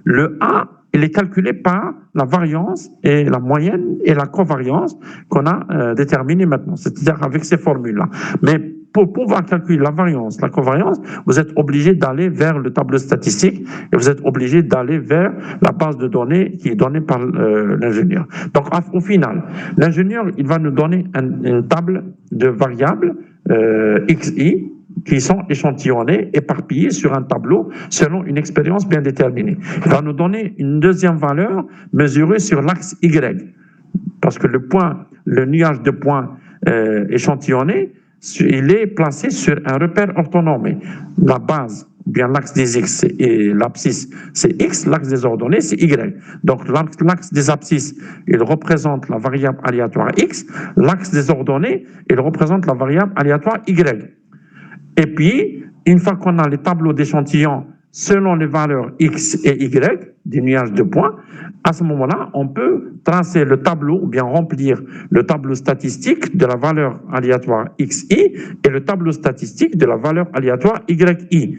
Le A, il est calculé par la variance et la moyenne et la covariance qu'on a déterminées maintenant, c'est-à-dire avec ces formules-là. Mais pour pouvoir calculer la variance, la covariance, vous êtes obligé d'aller vers le tableau statistique et vous êtes obligé d'aller vers la base de données qui est donnée par l'ingénieur. Donc, au final, l'ingénieur, il va nous donner une table de variables XI qui sont échantillonnés, éparpillés sur un tableau selon une expérience bien déterminée. Il va nous donner une deuxième valeur mesurée sur l'axe Y, parce que le nuage de points échantillonnés, il est placé sur un repère orthonormé. La base, bien l'axe des X et l'abscisse, c'est X, l'axe des ordonnées, c'est Y. Donc l'axe des abscisses, il représente la variable aléatoire X, l'axe des ordonnées, il représente la variable aléatoire Y. Et puis, une fois qu'on a les tableaux d'échantillons selon les valeurs X et Y des nuages de points, à ce moment-là, on peut tracer le tableau ou bien remplir le tableau statistique de la valeur aléatoire XI et le tableau statistique de la valeur aléatoire YI.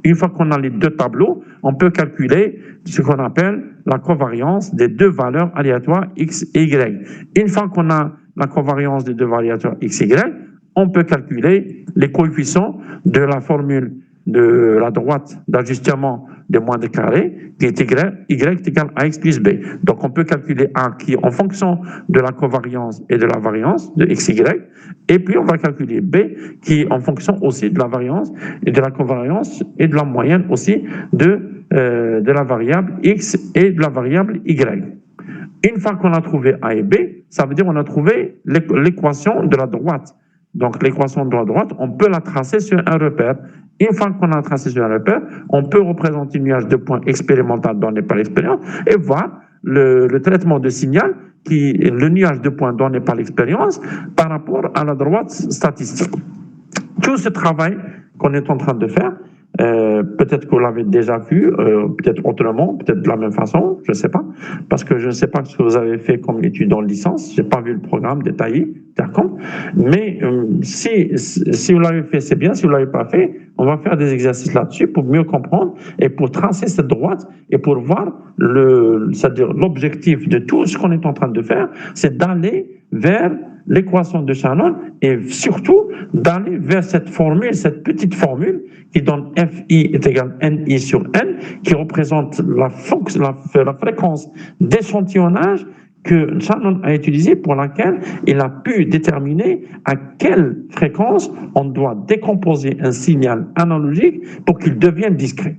Une fois qu'on a les deux tableaux, on peut calculer ce qu'on appelle la covariance des deux valeurs aléatoires X et Y. Une fois qu'on a la covariance des deux valeurs aléatoires X et Y, on peut calculer les coefficients de la formule de la droite d'ajustement de moindre carré, qui est Y est égal à X plus B. Donc, on peut calculer A qui est en fonction de la covariance et de la variance de XY, et puis on va calculer B qui est en fonction aussi de la variance et de la covariance et de la moyenne aussi de la variable X et de la variable Y. Une fois qu'on a trouvé A et B, ça veut dire qu'on a trouvé l'équation de la droite. Donc, l'équation de la droite, on peut la tracer sur un repère. Une fois qu'on a tracé sur un repère, on peut représenter une nuage de points expérimental donné par l'expérience et voir le traitement de signal le nuage de points donné par l'expérience par rapport à la droite statistique. Tout ce travail qu'on est en train de faire, peut-être que vous l'avez déjà vu, peut-être autrement, peut-être de la même façon, je ne sais pas, parce que je ne sais pas ce que vous avez fait comme étude en licence, je n'ai pas vu le programme détaillé, mais si vous l'avez fait, c'est bien, si vous ne l'avez pas fait, on va faire des exercices là-dessus pour mieux comprendre et pour tracer cette droite et pour voir c'est-à-dire l'objectif de tout ce qu'on est en train de faire, c'est d'aller vers l'équation de Shannon et surtout d'aller vers cette formule, cette petite formule qui donne FI est égal à NI sur N, qui représente la fréquence d'échantillonnage que Shannon a utilisé pour laquelle il a pu déterminer à quelle fréquence on doit décomposer un signal analogique pour qu'il devienne discret.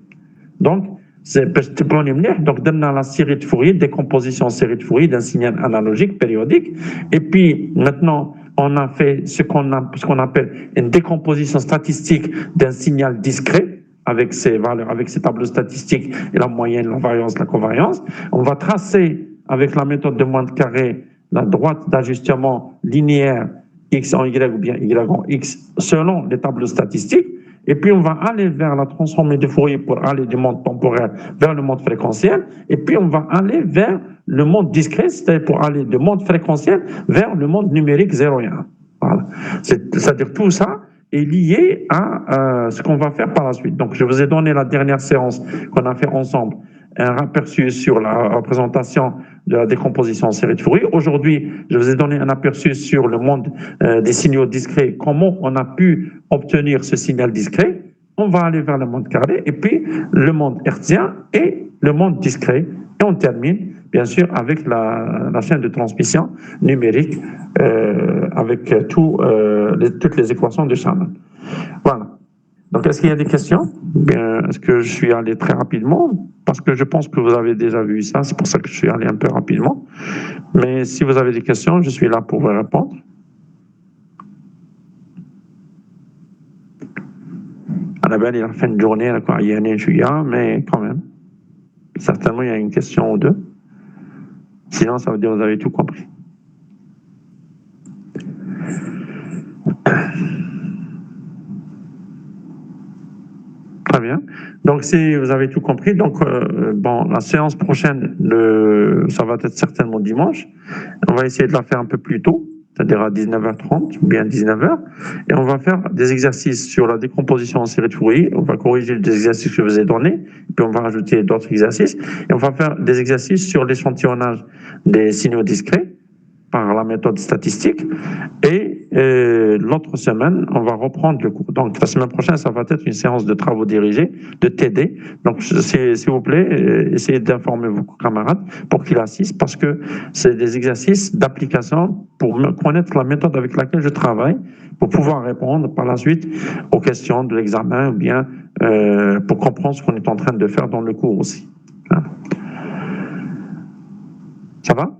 Donc, c'est donc dans la série de Fourier, décomposition série de Fourier d'un signal analogique périodique. Et puis maintenant, on a fait ce qu'on appelle une décomposition statistique d'un signal discret avec ses valeurs, avec ses tableaux statistiques et la moyenne, la variance, la covariance. On va tracer avec la méthode de moins de carré la droite d'ajustement linéaire x en y ou bien y en x selon les tableaux statistiques. Et puis, on va aller vers la transformée de Fourier pour aller du monde temporel vers le monde fréquentiel. Et puis, on va aller vers le monde discret, c'est-à-dire pour aller du monde fréquentiel vers le monde numérique 0 et 1. Voilà. C'est-à-dire tout ça est lié à ce qu'on va faire par la suite. Donc, je vous ai donné la dernière séance qu'on a fait ensemble, un aperçu sur la représentation de la décomposition en série de Fourier. Aujourd'hui, je vous ai donné un aperçu sur le monde des signaux discrets, comment on a pu obtenir ce signal discret. On va aller vers le monde carré, et puis le monde hertzien et le monde discret. Et on termine, bien sûr, avec la chaîne de transmission numérique, avec toutes les équations de Shannon. Voilà. Donc, est-ce qu'il y a des questions? Bien, est-ce que je suis allé très rapidement? Parce que je pense que vous avez déjà vu ça, c'est pour ça que je suis allé un peu rapidement. Mais si vous avez des questions, je suis là pour vous répondre. À la belle, il a fin de journée, il y a un juillet, mais quand même. Certainement, il y a une question ou deux. Sinon, ça veut dire que vous avez tout compris. Très bien. Donc, si vous avez tout compris, donc, bon, la séance prochaine, ça va être certainement dimanche. On va essayer de la faire un peu plus tôt, c'est-à-dire à 19h30 ou bien 19h. Et on va faire des exercices sur la décomposition en série de Fourier. On va corriger les exercices que je vous ai donnés, puis on va rajouter d'autres exercices. Et on va faire des exercices sur l'échantillonnage des signaux discrets par la méthode statistique. Et l'autre semaine, on va reprendre le cours. Donc, la semaine prochaine, ça va être une séance de travaux dirigés, de TD. Donc, s'il vous plaît, essayez d'informer vos camarades pour qu'ils assistent, parce que c'est des exercices d'application pour connaître la méthode avec laquelle je travaille, pour pouvoir répondre par la suite aux questions de l'examen, ou bien pour comprendre ce qu'on est en train de faire dans le cours aussi. Ça va?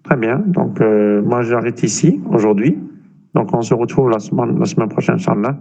Très bien. Donc, moi, j'arrête ici aujourd'hui. Donc, on se retrouve la semaine prochaine, Inch'Allah.